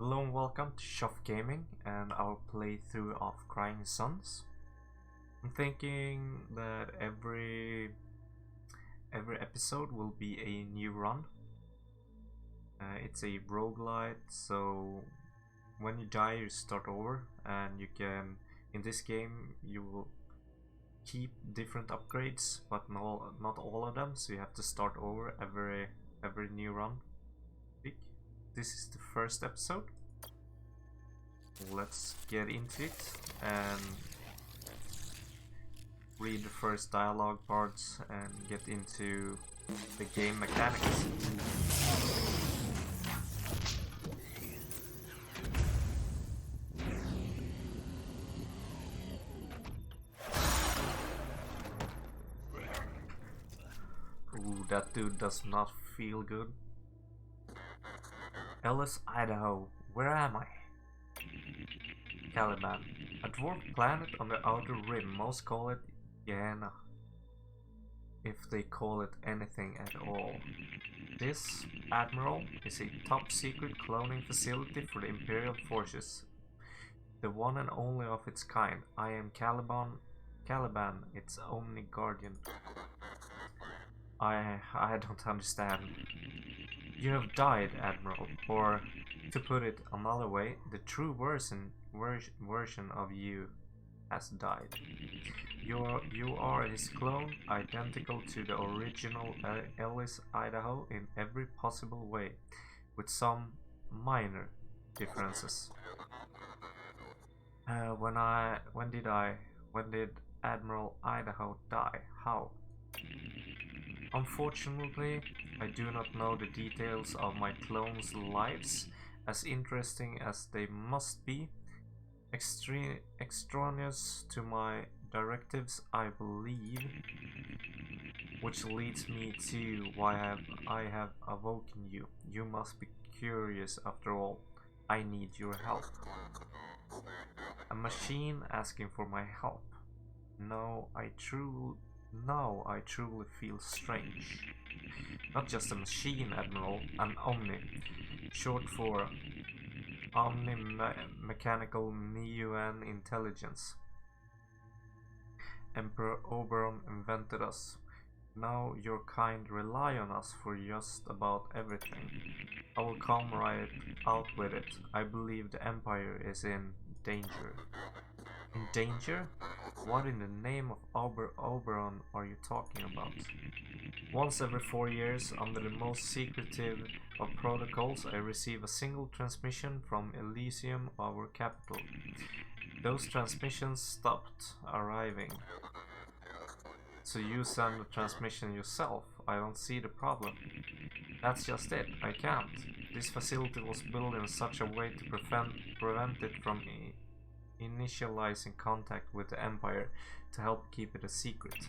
Hello and welcome to TjofGaming and our playthrough of Crying Sons. I'm thinking that every episode will be a new run. It's a roguelite, so when you die you start over, and you can, in this game you will keep different upgrades, but not all of them, so you have to start over every new run. This is the first episode. Let's get into it and read the first dialogue parts and get into the game mechanics. Ooh, that dude does not feel good. Ellis, Idaho, where am I? Caliban, a dwarf planet on the outer rim. Most call it Gehenna, if they call it anything at all. This, Admiral, is a top-secret cloning facility for the Imperial forces. The one and only of its kind. I am Caliban, its only guardian. I don't understand. You have died, Admiral, or, to put it another way, the true version of you has died. You are his clone, identical to the original Ellis, Idaho in every possible way, with some minor differences. When did Admiral Idaho die? How? Unfortunately, I do not know the details of my clones' lives, as interesting as they must be. Extraneous to my directives, I believe, which leads me to why I have awoken you. You must be curious after all. I need your help. A machine asking for my help. Now I truly feel strange. Not just a machine, Admiral, an Omni, short for Omni-Mechanical Neon Intelligence. Emperor Oberon invented us. Now your kind rely on us for just about everything. I will come right out with it. I believe the Empire is in danger. In danger? What in the name of Oberon are you talking about? Once every 4 years, under the most secretive of protocols, I receive a single transmission from Elysium, our capital. Those transmissions stopped arriving. So you send the transmission yourself. I don't see the problem. That's just it. I can't. This facility was built in such a way to prevent it from initializing contact with the Empire, to help keep it a secret.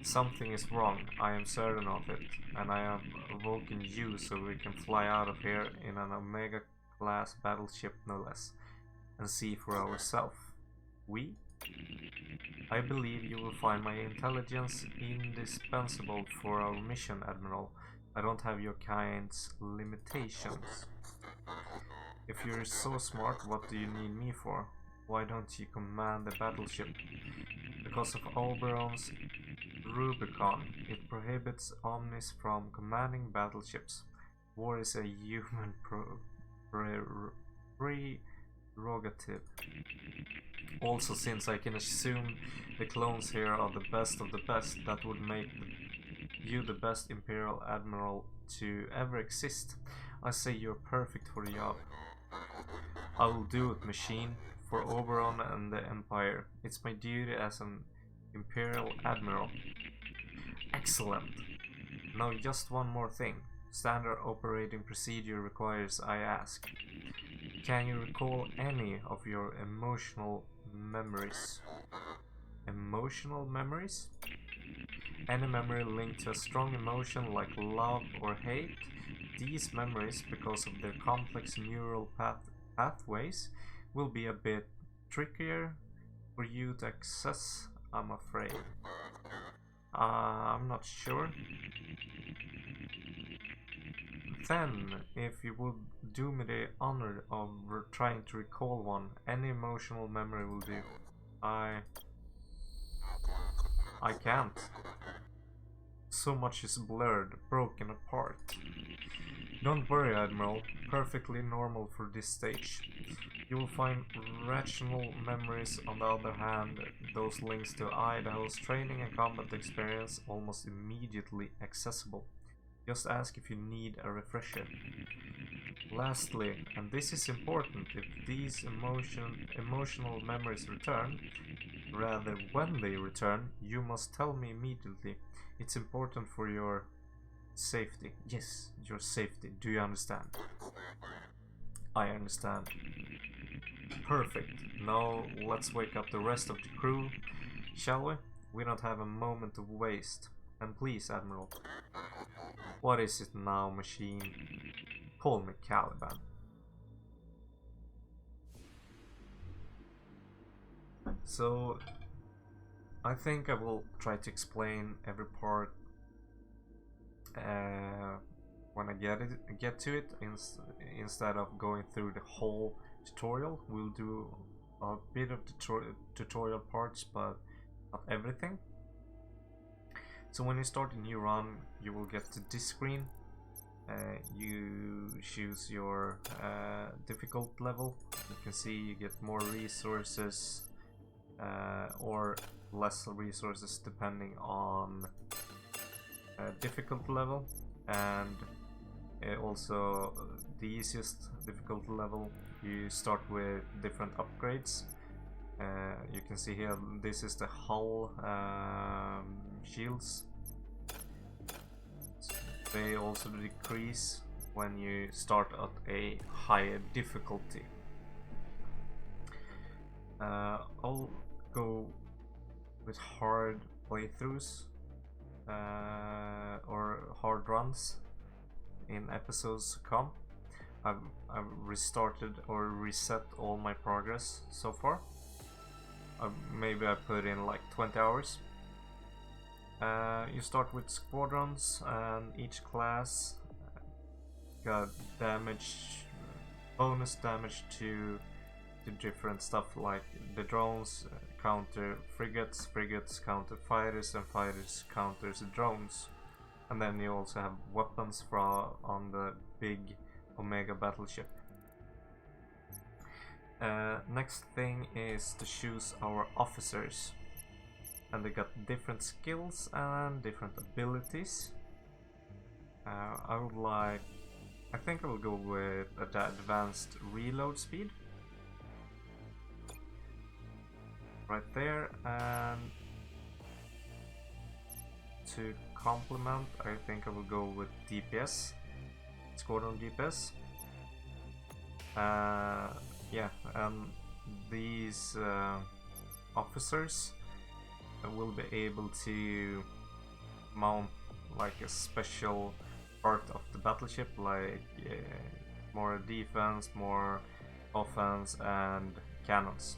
Something is wrong, I am certain of it, and I have awoken you so we can fly out of here in an Omega-class battleship, no less, and see for ourselves. We? I believe you will find my intelligence indispensable for our mission, Admiral. I don't have your kind's limitations. If you're so smart, what do you need me for? Why don't you command the battleship? Because of Oberon's Rubicon, it prohibits Omnis from commanding battleships. War is a human prerogative. Also, since I can assume the clones here are the best of the best, that would make you the best Imperial Admiral to ever exist. I say you're perfect for the job. I will do it, machine. For Oberon and the Empire. It's my duty as an Imperial Admiral. Excellent. Now just one more thing. Standard operating procedure requires I ask. Can you recall any of your emotional memories? Emotional memories? Any memory linked to a strong emotion like love or hate? These memories, because of their complex neural pathways, will be a bit trickier for you to access, I'm afraid. I'm not sure. Then, if you would do me the honor of trying to recall one, any emotional memory will do. I can't. So much is blurred, broken apart. Don't worry, Admiral. Perfectly normal for this stage. You will find rational memories, on the other hand, those links to Idaho's training and combat experience almost immediately accessible. Just ask if you need a refresher. Lastly, and this is important, if these emotional memories return, rather when they return, you must tell me immediately. It's important for your safety. Yes, your safety. Do you understand? I understand. Perfect. Now let's wake up the rest of the crew, shall we? We don't have a moment to waste. And please, Admiral. What is it now, machine? Call me Caliban. So, I think I will try to explain every part when I get to it, instead of going through the whole tutorial. We'll do a bit of tutorial parts, but not everything. So when you start a new run, you will get to this screen. You choose your difficult level. You can see you get more resources or less resources depending on difficult level, and also the easiest difficult level you start with different upgrades. You can see here, this is the hull shields. They also decrease when you start at a higher difficulty. I'll go with hard playthroughs or hard runs in episodes to come. I've restarted or reset all my progress so far. Maybe I put in like 20 hours. You start with squadrons, and each class got damage, bonus damage to different stuff, like the drones counter frigates, frigates counter fighters, and fighters counters drones. And then you also have weapons on the big Omega battleship. Next thing is to choose our officers, and they got different skills and different abilities. I think I will go with the advanced reload speed right there, and to complement, I think I will go with DPS, squadron DPS. Yeah, and these officers will be able to mount like a special part of the battleship, like more defense, more offense, and cannons.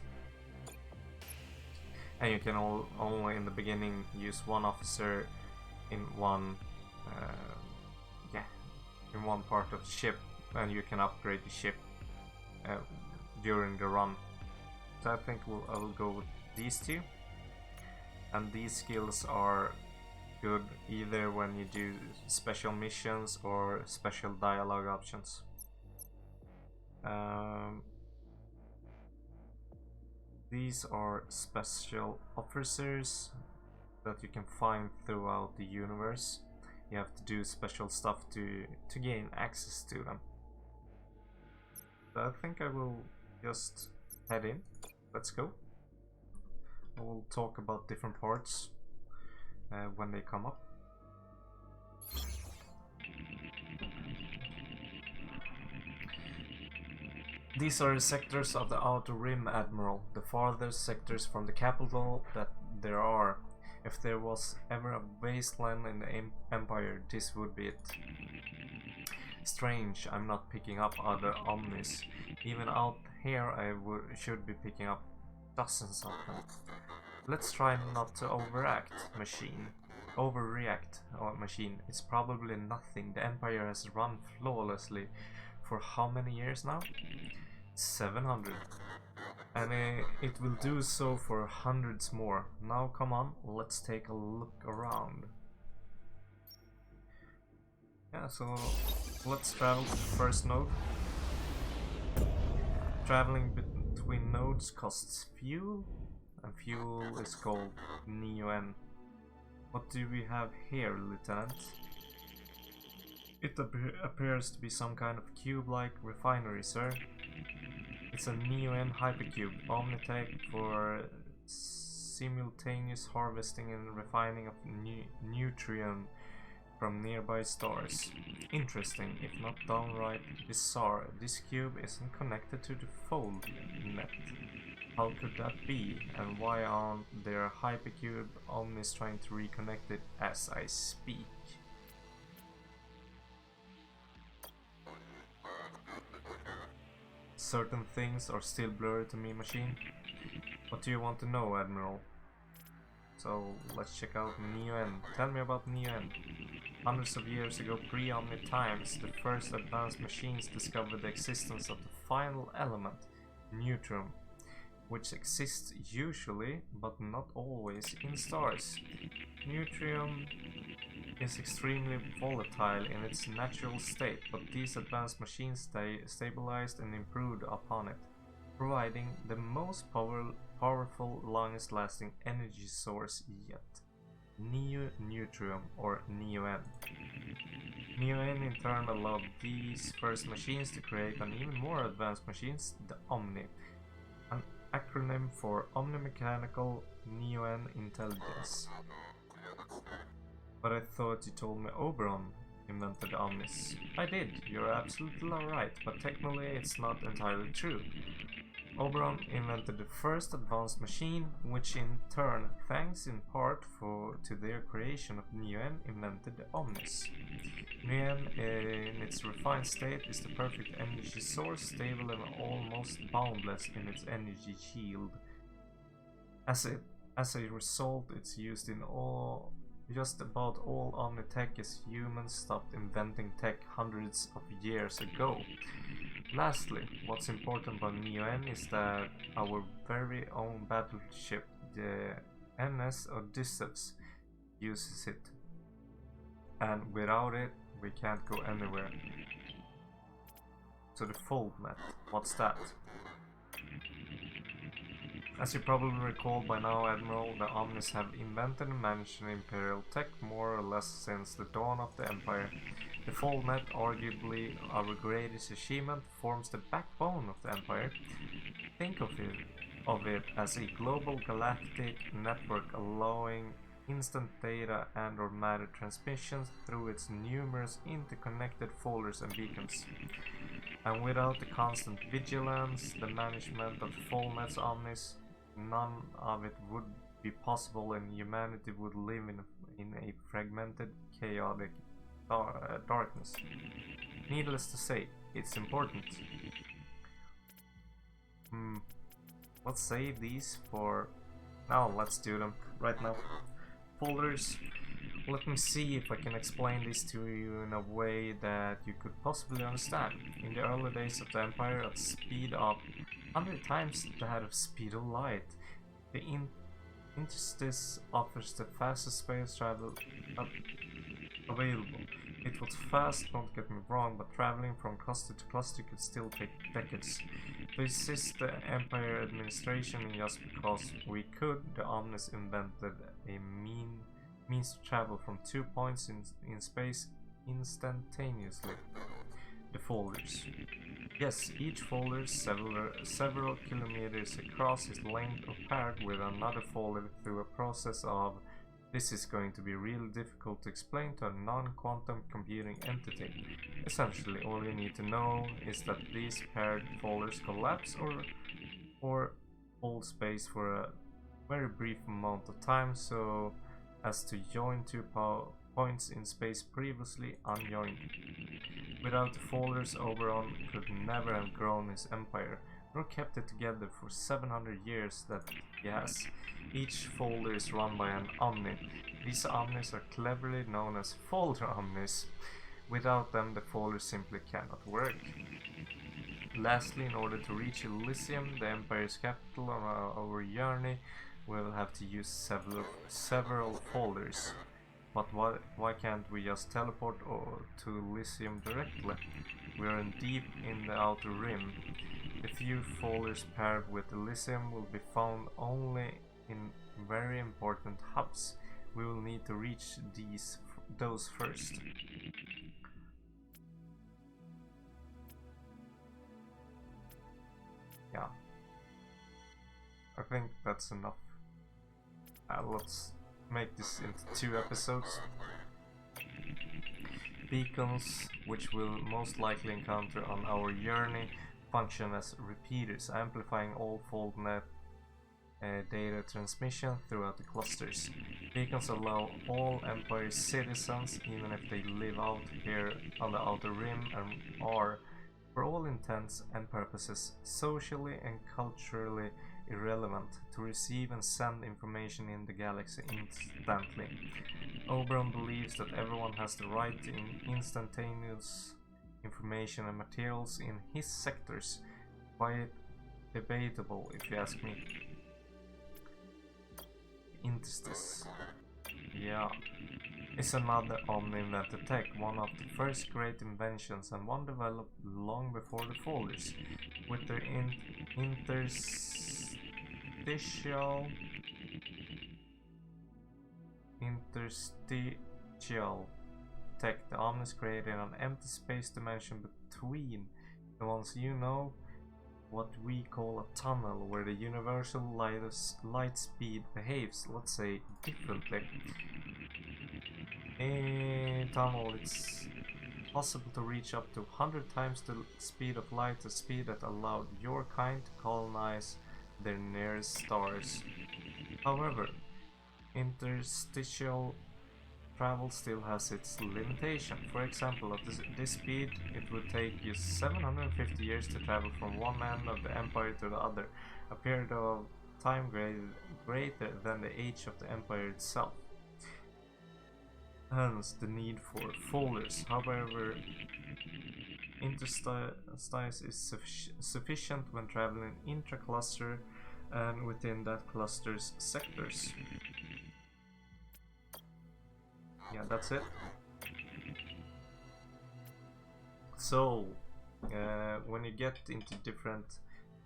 And you can only in the beginning use one officer in one in one part of the ship, and you can upgrade the ship during the run. So I think I will go with these two, and these skills are good either when you do special missions or special dialogue options. These are special officers that you can find throughout the universe. You have to do special stuff to gain access to them. So I think I will just head in. Let's go. I will talk about different parts when they come up. These are the sectors of the Outer Rim, Admiral, the farthest sectors from the capital that there are. If there was ever a wasteland in the Empire, this would be it. Strange, I'm not picking up other omnis. Even out here I should be picking up dozens of them. Let's try not to overact, machine. overreact, machine. It's probably nothing. The Empire has run flawlessly for how many years now? 700. And it will do so for hundreds more. Now come on, let's take a look around. Yeah, so let's travel to the first node. Traveling between nodes costs fuel, and fuel is called Neo-N. What do we have here, Lieutenant? It appears to be some kind of cube-like refinery, sir. It's a Neo-N hypercube, Omnitech for simultaneous harvesting and refining of neutrium from nearby stars. Interesting, if not downright bizarre. This cube isn't connected to the fold net. How could that be? And why aren't there hypercube omnis trying to reconnect it as I speak? Certain things are still blurry to me, machine. What do you want to know, Admiral? So let's check out Neo-N. Tell me about Neo-N. Hundreds of years ago, pre-Omni times, the first advanced machines discovered the existence of the final element, neutrium, which exists usually, but not always, in stars. Neutrium is extremely volatile in its natural state, but these advanced machines stabilized and improved upon it, providing the most powerful, longest-lasting energy source yet. Neutrium, or Neo-N. Neo-N in turn allowed these first machines to create an even more advanced machines, the Omni, an acronym for Omni-Mechanical Neo-N Intelligence. But I thought you told me Oberon invented the Omnis. I did, you're absolutely right, but technically it's not entirely true. Oberon invented the first advanced machine, which in turn, thanks in part to their creation of Neo-N, invented the Omnis. Neo-N in its refined state is the perfect energy source, stable and almost boundless in its energy yield. As a result, it's used in just about all Omnitech as humans stopped inventing tech hundreds of years ago. Lastly, what's important about Neo-N is that our very own battleship, the NS Odysseus, uses it. And without it, we can't go anywhere. So the fold net, what's that? As you probably recall by now, Admiral, the Omnis have invented and managed an Imperial tech more or less since the dawn of the Empire. The FoldNet, arguably our greatest achievement, forms the backbone of the Empire. Think of it as a global galactic network allowing instant data and/or matter transmissions through its numerous interconnected folders and beacons. And without the constant vigilance, the management of the FoldNet's Omnis, none of it would be possible, and humanity would live in a fragmented, chaotic darkness. Needless to say, it's important. Let's save these for now. Let's do them right now. Folders. Let me see if I can explain this to you in a way that you could possibly understand. In the early days of the Empire, at speed of 100 times that of speed of light, the Interstice offers the fastest space travel available. It was fast, don't get me wrong, but traveling from cluster to cluster could still take decades. To assist the Empire administration, and just because we could, the Omnis invented a means to travel from 2 points in space instantaneously. The folders. Yes, each folder is several kilometers across its length or paired with another folder through a process of. This is going to be really difficult to explain to a non-quantum computing entity. Essentially, all you need to know is that these paired folders collapse or hold space for a very brief amount of time, so as to join two points in space previously unjoined. Without the folders, Oberon could never have grown his empire. Nor kept it together for 700 years that he has. Each folder is run by an Omni. These Omnis are cleverly known as folder Omnis. Without them, the folder simply cannot work. Lastly, in order to reach Elysium, the Empire's capital, on our journey, we will have to use several folders. But why can't we just teleport to Elysium directly? We are deep in the outer rim. The few folders paired with Elysium will be found only in very important hubs. We will need to reach those first. Yeah, I think that's enough. Let's make this into 2 episodes. Beacons, which we'll most likely encounter on our journey, function as repeaters, amplifying all FoldNet data transmission throughout the clusters. Beacons allow all Empire citizens, even if they live out here on the outer rim, and are, for all intents and purposes, socially and culturally irrelevant, to receive and send information in the galaxy instantly. Oberon believes that everyone has the right to instantaneous information and materials in his sectors. Quite debatable, if you ask me. Interstice. Yeah. It's another Omni-invented tech, one of the first great inventions, and one developed long before the folders. With their interstitial tech, the Omnis created an empty space dimension between the ones you know, what we call a tunnel, where the universal light speed behaves, let's say, differently. In a tunnel, it's possible to reach up to 100 times the speed of light, the speed that allowed your kind to colonize their nearest stars. However, interstitial travel still has its limitation. For example, at this speed, it would take you 750 years to travel from one end of the Empire to the other, a period of time greater than the age of the Empire itself. Hence the need for folders. However, interstice is sufficient when traveling intra-cluster and within that cluster's sectors. Yeah, that's it. So, when you get into different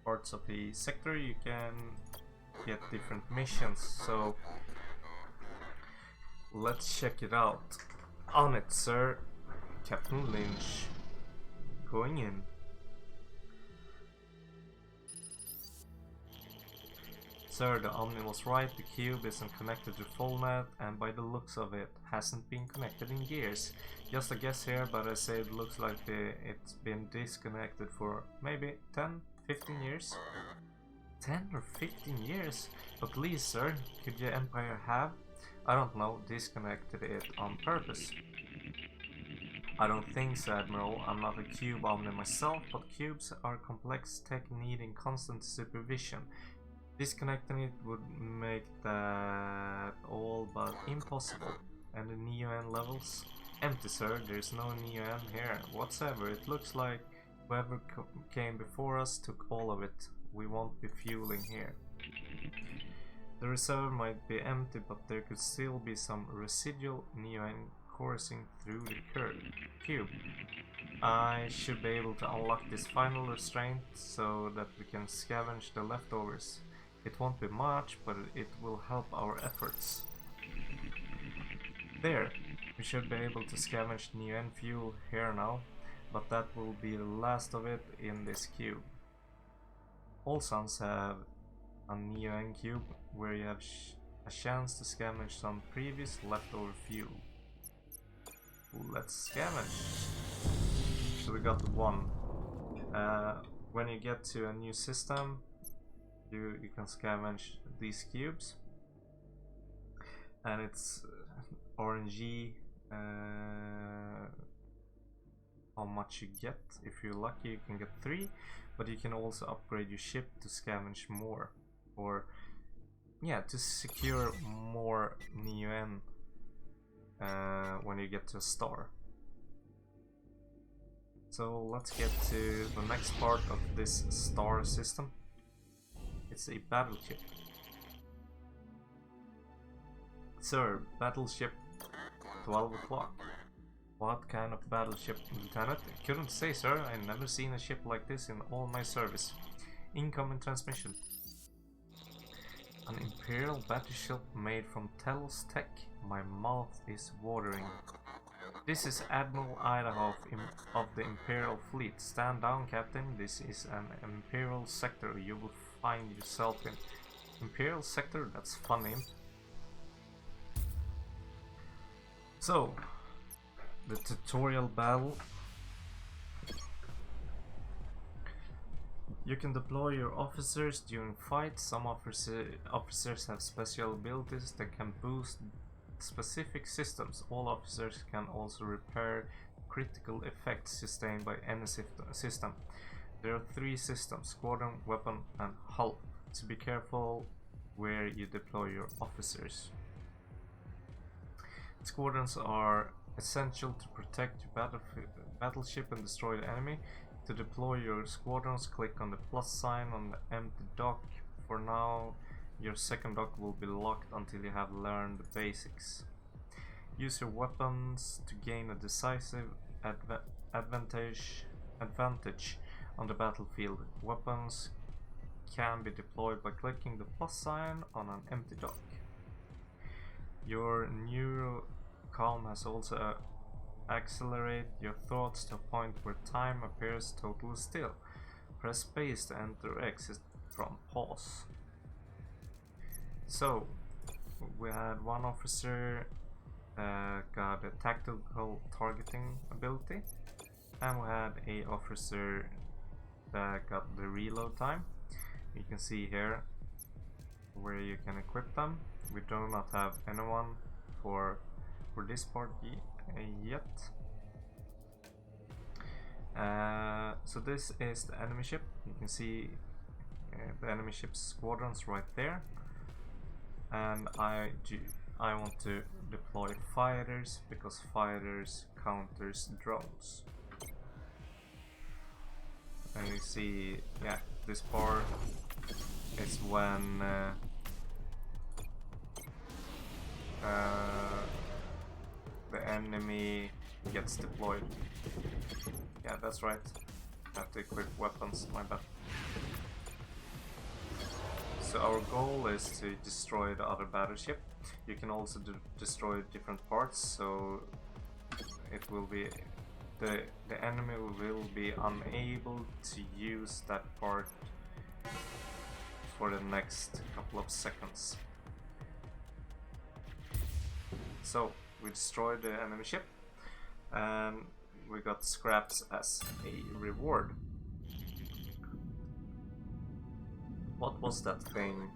parts of the sector, you can get different missions. So, let's check it out. On it, sir. Captain Lynch. Going in. Sir, the Omni was right, the cube isn't connected to FoldNet, and by the looks of it, hasn't been connected in years. Just a guess here, but I say it looks like it's been disconnected for maybe 10, 15 years? 10 or 15 years? But please, sir, could your Empire have, I don't know, disconnected it on purpose? I don't think so, Admiral. I'm not a cube Omni myself, but cubes are complex tech needing constant supervision. Disconnecting it would make that all but impossible. And the Neo-N levels? Empty, sir. There's no Neo-N here whatsoever. It looks like whoever came before us took all of it. We won't be fueling here. The reserve might be empty, but there could still be some residual Neo-N coursing through the cube. I should be able to unlock this final restraint so that we can scavenge the leftovers. It won't be much, but it will help our efforts. There, we should be able to scavenge Neo-N fuel here now, but that will be the last of it in this cube. All suns have a Neo-N cube where you have a chance to scavenge some previous leftover fuel. Let's scavenge. So we got one. When you get to a new system, you can scavenge these cubes, and it's RNG how much you get. If you're lucky, you can get 3, but you can also upgrade your ship to scavenge more, or yeah, to secure more Neon when you get to a star. So let's get to the next part of this star system. It's a battleship. Sir, battleship 12 o'clock. What kind of battleship, Lieutenant? I couldn't say, sir. I've never seen a ship like this in all my service. Incoming transmission. An Imperial battleship made from Telos Tech. My mouth is watering. This is Admiral Idaho of the Imperial Fleet. Stand down, Captain. This is an Imperial sector you will find yourself in. Imperial sector? That's funny. So, the tutorial battle. You can deploy your officers during fights. Some officers have special abilities that can boost specific systems. All officers can also repair critical effects sustained by any system. There are 3 systems: squadron, weapon, and hull. So be careful where you deploy your officers. Squadrons are essential to protect your battleship and destroy the enemy. To deploy your squadrons, click on the plus sign on the empty dock. For now, your second dock will be locked until you have learned the basics. Use your weapons to gain a decisive advantage on the battlefield. Weapons can be deployed by clicking the plus sign on an empty dock. Your neurocalm has also accelerate your thoughts to a point where time appears totally still. Press space to enter exit from pause. So, we had one officer got a tactical targeting ability, and we had a officer that got the reload time. You can see here where you can equip them. We do not have anyone for this part yet. So this is the enemy ship. You can see the enemy ship's squadrons right there, and I want to deploy fighters because fighters counters drones. And you see, yeah, this part is when the enemy gets deployed. Yeah, that's right. I have to equip weapons, my bad. So our goal is to destroy the other battleship. You can also destroy different parts, so it will be the enemy will be unable to use that part for the next couple of seconds. So we destroyed the enemy ship, and we got scraps as a reward. What was that thing?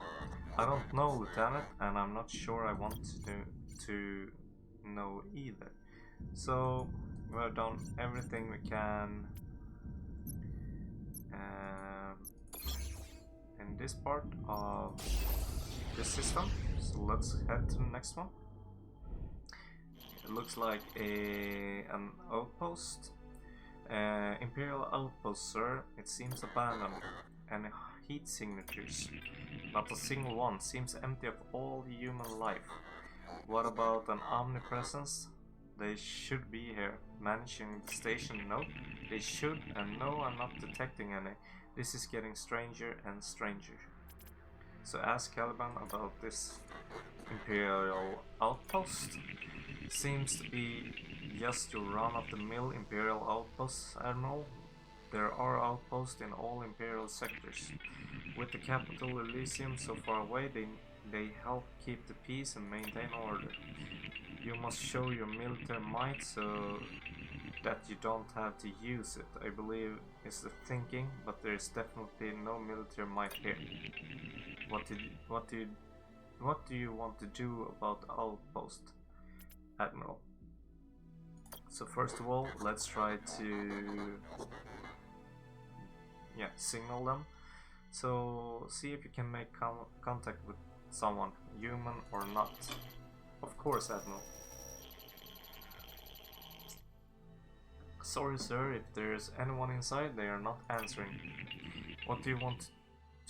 I don't know, Lieutenant, and I'm not sure I want to know either. So we've done everything we can in this part of this system. So let's head to the next one. It looks like an outpost. Imperial Outpost, sir. It seems abandoned. Any heat signatures? Not a single one. Seems empty of all human life. What about an omnipresence? They should be here. Managing the station? No. They should, and no, I'm not detecting any. This is getting stranger and stranger. So ask Caliban about this Imperial Outpost. Seems to be just a run-of-the-mill Imperial Outpost, Admiral. There are outposts in all Imperial sectors. With the capital Elysium so far away, they help keep the peace and maintain order. You must show your military might so that you don't have to use it, I believe is the thinking, but there is definitely no military might here. What do you want to do about the outpost, Admiral? So first of all, let's try to signal them. So see if you can make contact with someone, human or not. Of course, Admiral. Sorry sir, if there's anyone inside, they are not answering. What do you want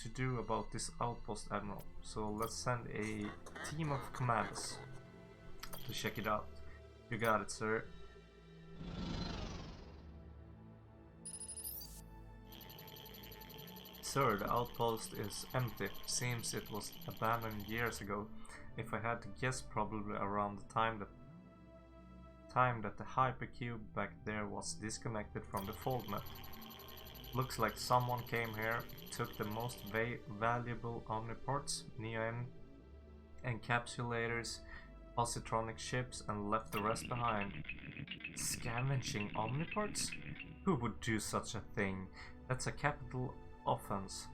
to do about this outpost, Admiral? So let's send a team of commandos to check it out. You got it, sir. Sir, the outpost is empty. Seems it was abandoned years ago. If I had to guess, probably around the time that the hypercube back there was disconnected from the fold net. Looks like someone came here, took the most valuable omniports, neon encapsulators, positronic ships, and left the rest behind. Scavenging omniports? Who would do such a thing? That's a capital offense.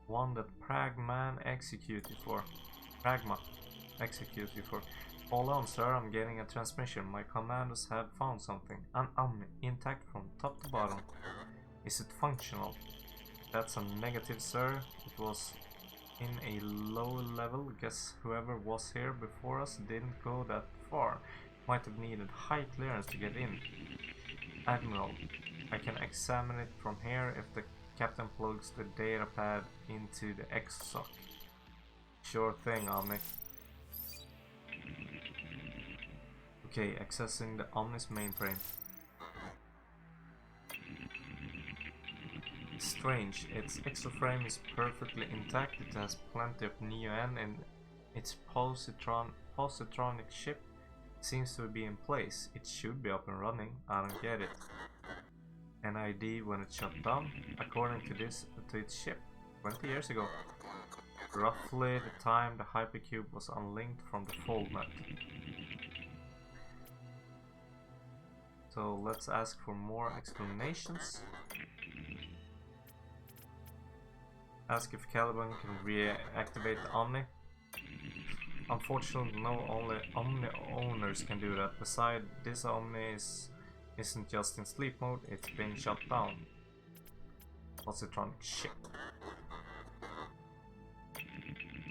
One that Pragma executed for. Hold on, sir, I'm getting a transmission. My commandos have found something. An Omni, intact from top to bottom. Is it functional? That's a negative, sir. It was in a low level. Guess whoever was here before us didn't go that far. Might have needed high clearance to get in. Admiral, I can examine it from here if the captain plugs the data pad into the exosoc. Sure thing, Omni. Okay, accessing the Omni's mainframe. Strange, its exoframe is perfectly intact. It has plenty of neon and its positronic ship seems to be in place. It should be up and running. I don't get it. An ID when it shut down, according to its ship 20 years ago. Roughly the time the hypercube was unlinked from the fold net. So let's ask for more explanations. Ask if Caliban can reactivate the Omni. Unfortunately, only Omni owners can do that. Besides, this Omni isn't just in sleep mode, it's been shut down. Positronic ship.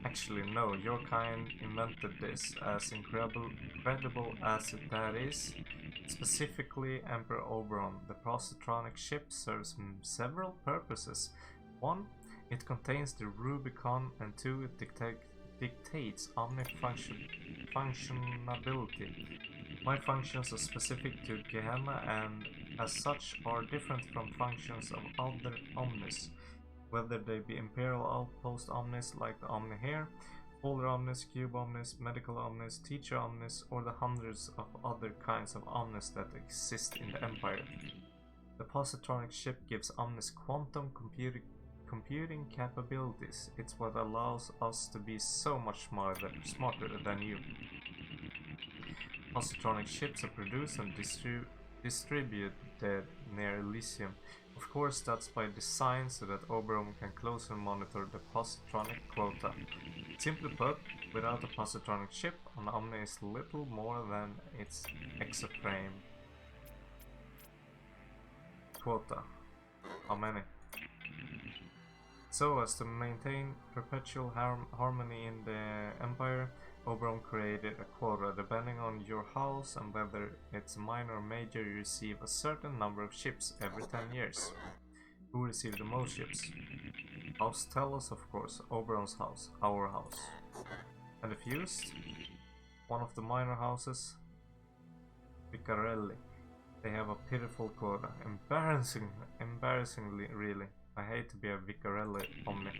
Actually, no, your kind invented this, as incredible as that is. Specifically, Emperor Oberon. The positronic ship serves several purposes. 1. It contains the Rubicon, and 2. It dictates Omni functionality. My functions are specific to Gehenna and as such are different from functions of other Omnis, whether they be Imperial Outpost Omnis like the Omni here, Polar Omnis, Cube Omnis, Medical Omnis, Teacher Omnis, or the hundreds of other kinds of Omnis that exist in the Empire. The positronic ship gives Omnis quantum computing capabilities. It's what allows us to be so much smarter than you. Positronic ships are produced and distributed near Elysium. Of course, that's by design so that Oberon can closer monitor the positronic quota. Simply put, without a positronic ship, an Omni is little more than its exoframe. Quota. How many? So as to maintain perpetual harmony in the Empire, Oberon created a quota. Depending on your house and whether it's minor or major, you receive a certain number of ships every 10 years. Who received the most ships? House Tellus, of course. Oberon's house. Our house. And the fused? One of the minor houses? Vicarelli. They have a pitiful quota. Embarrassingly, really. I hate to be a Vicarelli Omni.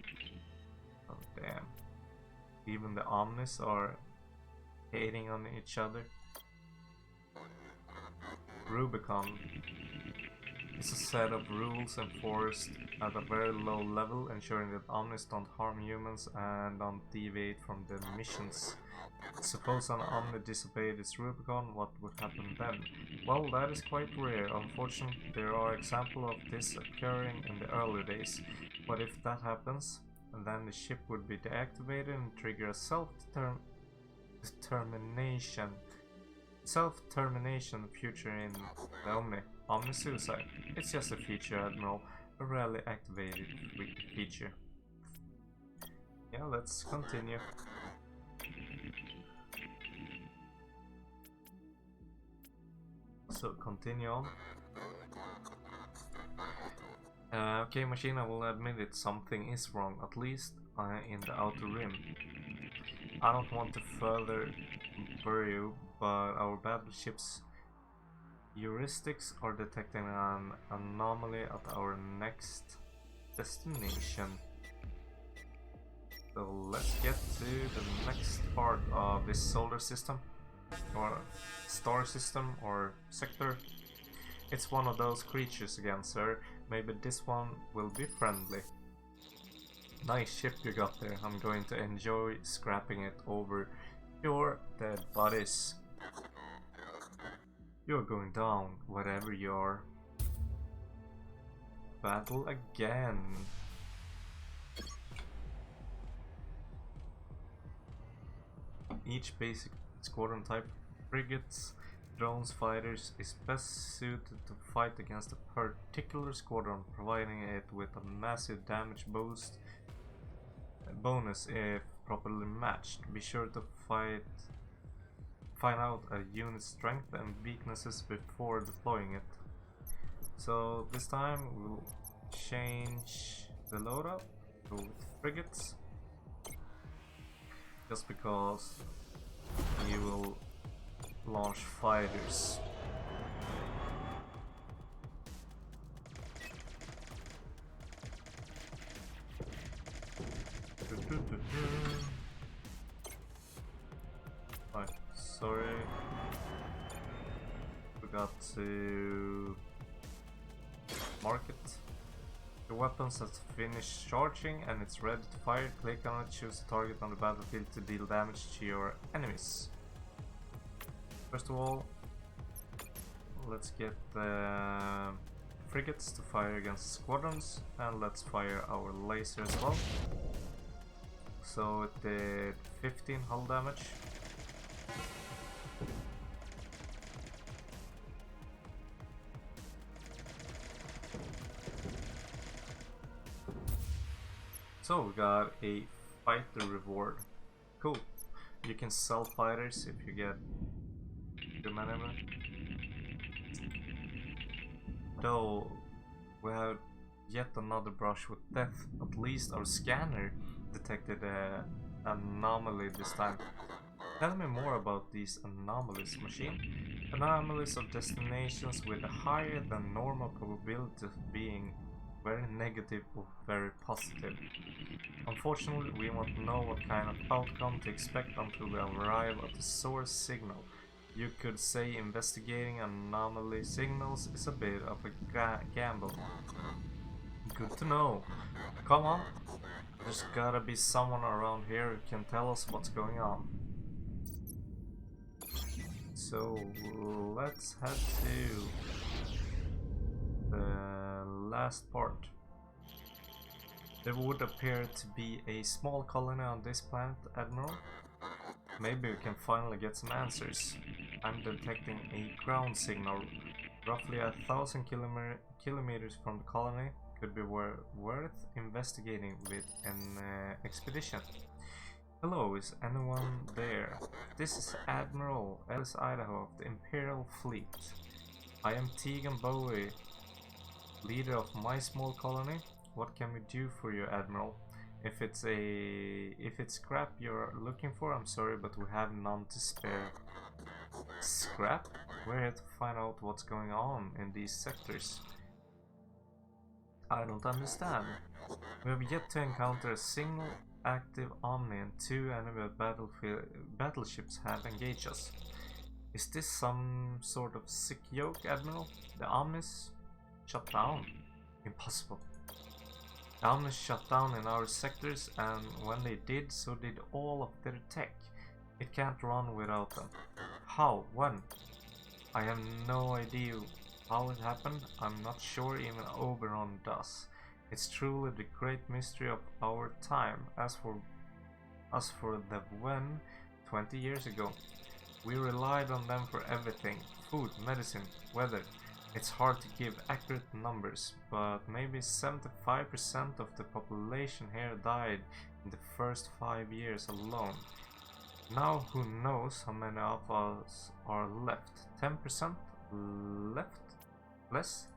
Oh damn. Even the Omnis are hating on each other. Rubicon is a set of rules enforced at a very low level, ensuring that Omnis don't harm humans and don't deviate from the missions. Suppose an Omni disobeyed its Rubicon, what would happen then? Well, that is quite rare. Unfortunately, there are examples of this occurring in the early days. But if that happens, then the ship would be deactivated and trigger a self-determination Self-termination feature in the Omni Suicide. It's just a feature, Admiral, a rarely activated feature. Yeah, let's continue. So continue on. Okay, machine, I will admit it, something is wrong, at least in the outer rim. I don't want to further worry you, but our battleship's heuristics are detecting an anomaly at our next destination. So let's get to the next part of this solar system, or star system, or sector. It's one of those creatures again, sir. Maybe this one will be friendly. Nice ship you got there. I'm going to enjoy scrapping it over your dead bodies. You're going down, whatever you are. Battle again. Each basic squadron type, frigates, drones, fighters, is best suited to fight against a particular squadron, providing it with a massive damage bonus if properly matched. Be sure to find out a unit's strength and weaknesses before deploying it. So this time we'll change the loadout with frigates, just because you will launch fighters. Right, sorry, forgot to mark it. The weapons has finished charging and it's ready to fire. Click on it, choose a target on the battlefield to deal damage to your enemies. First of all, let's get the frigates to fire against squadrons, and let's fire our laser as well. So it did 15 hull damage. So we got a fighter reward. Cool. You can sell fighters if you get the maneuver. Though we have yet another brush with death. At least our scanner detected an anomaly this time. Tell me more about these anomalies, machine. Anomalies are destinations with a higher than normal probability of being very negative or very positive. Unfortunately, we won't know what kind of outcome to expect until we arrive at the source signal. You could say investigating anomaly signals is a bit of a gamble. Good to know. Come on, there's gotta be someone around here who can tell us what's going on. So let's head to the last part. There would appear to be a small colony on this planet, Admiral. Maybe we can finally get some answers. I'm detecting a ground signal roughly 1,000 kilometers from the colony. Could be worth investigating with an expedition. Hello, is anyone there? This is Admiral Ellis Idaho of the Imperial Fleet. I am Tegan Bowie, leader of my small colony. What can we do for you, Admiral? If it's scrap you're looking for, I'm sorry, but we have none to spare. Scrap? We're here to find out what's going on in these sectors. I don't understand. We have yet to encounter a single active Omni, and 2 enemy battleships have engaged us. Is this some sort of sick joke, Admiral? The Omnis shut down? Impossible. The Omnis shut down in our sectors, and when they did, so did all of their tech. It can't run without them. How? When? I have no idea how it happened. I'm not sure even Oberon does. It's truly the great mystery of our time. As for the when, 20 years ago, We relied on them for everything. Food, medicine, weather. It's hard to give accurate numbers, but maybe 75% of the population here died in the first 5 years alone. Now who knows how many of us are left? 10% left? Less?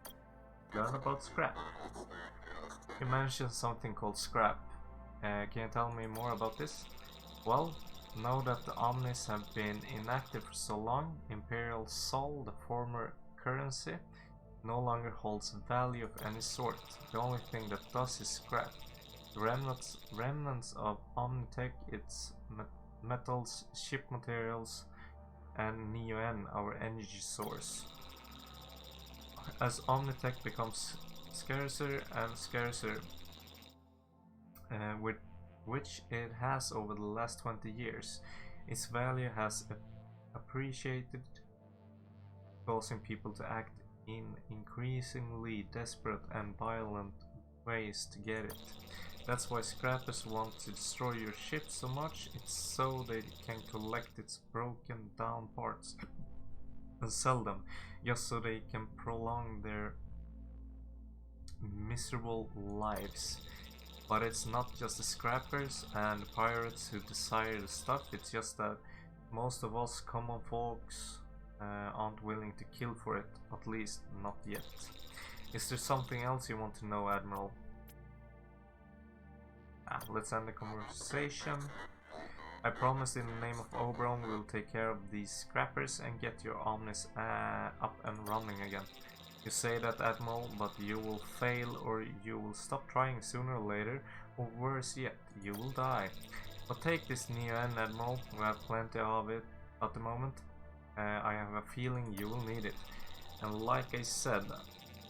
Learn about scrap. You mentioned something called scrap. Can you tell me more about this? Well, now that the Omnis have been inactive for so long, Imperial Sol, the former currency, no longer holds value of any sort. The only thing that does is scrap. The remnants of Omnitech, its metals, ship materials, and Neo-N, our energy source. As Omnitech becomes scarcer and scarcer, with which it has over the last 20 years, its value has appreciated, causing people to act in increasingly desperate and violent ways to get it. That's why scrappers want to destroy your ship so much. It's so they can collect its broken down parts and sell them, just so they can prolong their miserable lives. But it's not just the scrappers and the pirates who desire the stuff, it's just that most of us common folks aren't willing to kill for it, at least not yet. Is there something else you want to know, Admiral? Let's end the conversation. I promise in the name of Oberon we'll take care of these scrappers and get your Omnis up and running again. You say that, Admiral, but you will fail, or you will stop trying sooner or later, or worse yet, you will die. But take this Neo-N, Admiral, we have plenty of it at the moment. I have a feeling you will need it. And like I said,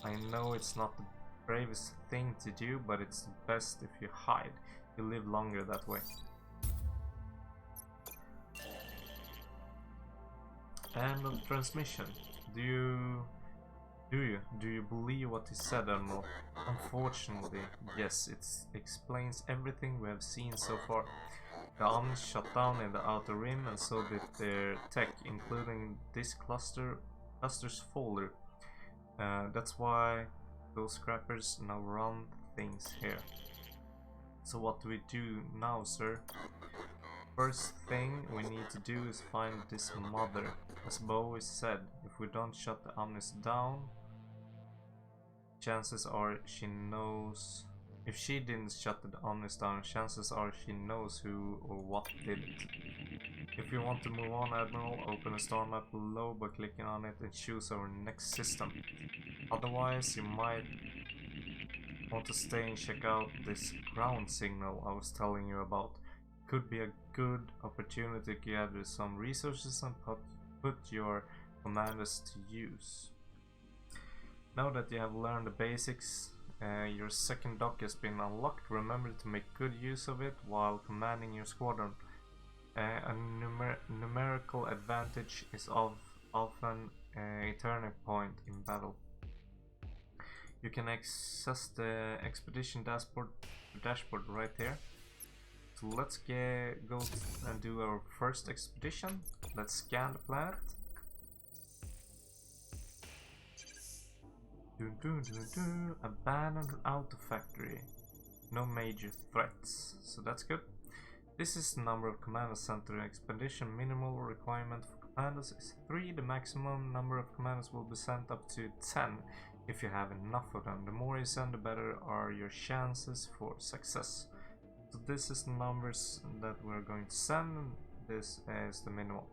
I know it's not the bravest thing to do, but it's the best if you hide. You live longer that way. End of transmission. Do you believe what he said, Admiral? Unfortunately, yes, it explains everything we have seen so far. The Omnis shut down in the outer rim, and so did their tech, including this cluster's folder. That's why those scrappers now run things here. So what do we do now, sir? First thing we need to do is find this mother. As Bowie said, if we don't shut the Omnis down, chances are she knows. If she didn't shut the Omnis down, chances are she knows who or what did it. If you want to move on, Admiral, open a star map below by clicking on it and choose our next system. Otherwise, you might want to stay and check out this ground signal I was telling you about. Could be a good opportunity to gather some resources and put your commanders to use. Now that you have learned the basics, your second dock has been unlocked. Remember to make good use of it while commanding your squadron. A numerical advantage is often a turning point in battle. You can access the expedition dashboard right here. So let's go and do our first expedition. Let's scan the planet. Abandoned auto factory. No major threats, so that's good. This is the number of commander center expedition. Minimal requirement for commanders is 3. The maximum number of commanders will be sent up to 10 if you have enough of them. The more you send, the better are your chances for success. So this is the numbers that we're going to send, and this is the minimum.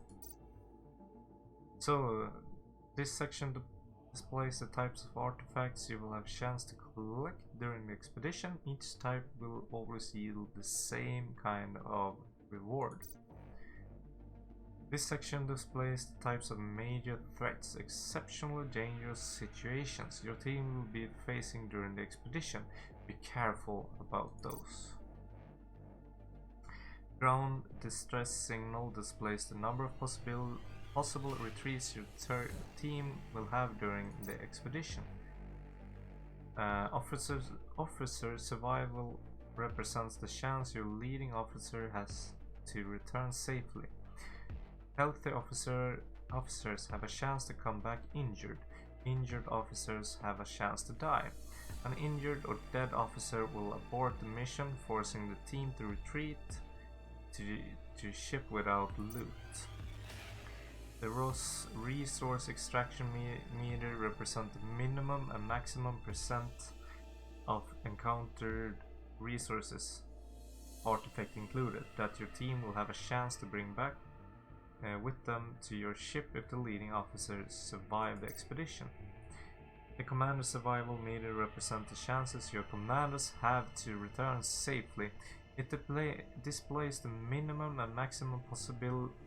So this section displays the types of artifacts you will have a chance to collect during the expedition. Each type will always yield the same kind of reward. This section displays the types of major threats, exceptionally dangerous situations your team will be facing during the expedition. Be careful about those. Ground distress signal displays the number of possible retreats your team will have during the expedition. Officer survival represents the chance your leading officer has to return safely. Healthy officers have a chance to come back injured. Injured officers have a chance to die. An injured or dead officer will abort the mission, forcing the team to retreat to ship without loot. The resource extraction meter represents the minimum and maximum percent of encountered resources, artifact included, that your team will have a chance to bring back with them to your ship if the leading officers survive the expedition. The commander survival meter represents the chances your commanders have to return safely. It displays the minimum and maximum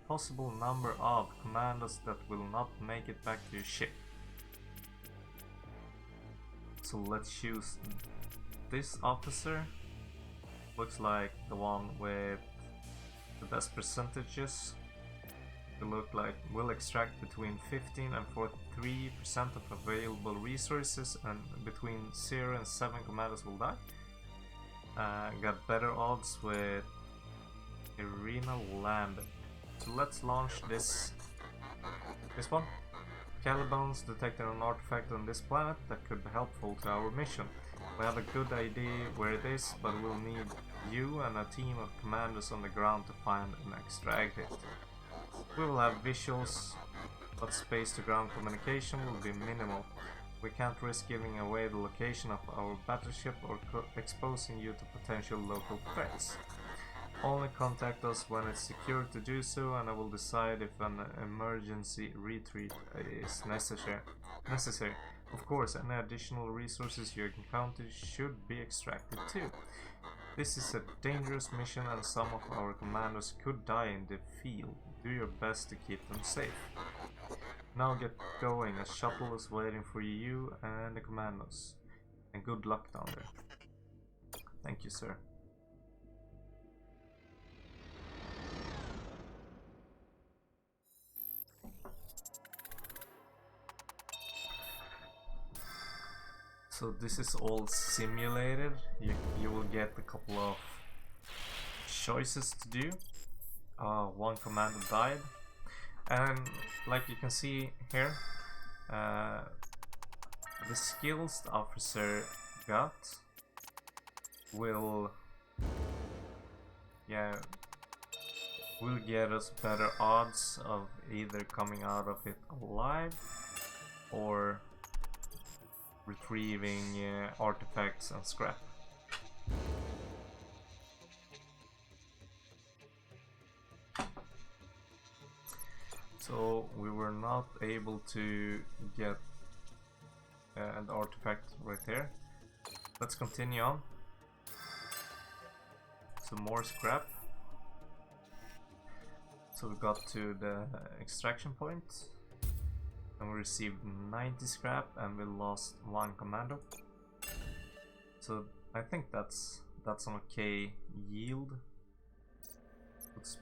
possible number of commanders that will not make it back to your ship. So let's choose this officer. Looks like the one with the best percentages. They look like will extract between 15 and 43% of available resources, and between 0 and 7 commanders will die. Got better odds with Arena Land. So let's launch this one. Calibones detected an artifact on this planet that could be helpful to our mission. We have a good idea where it is, but we'll need you and a team of commanders on the ground to find and extract it. We will have visuals, but space to ground communication will be minimal. We can't risk giving away the location of our battleship or exposing you to potential local threats. Only contact us when it's secure to do so, and I will decide if an emergency retreat is necessary. Of course, any additional resources you encounter should be extracted too. This is a dangerous mission and some of our commanders could die in the field. Do your best to keep them safe. Now get going, a shuttle is waiting for you and the commandos. And good luck down there. Thank you, sir. So this is all simulated. You will get a couple of choices to do. One commander died, and like you can see here, the skills the officer got will get us better odds of either coming out of it alive or retrieving artifacts and scrap. So we were not able to get an artifact right there. Let's continue on. Some more scrap. So we got to the extraction point and we received 90 scrap and we lost 1 commando. So I think that's an okay yield.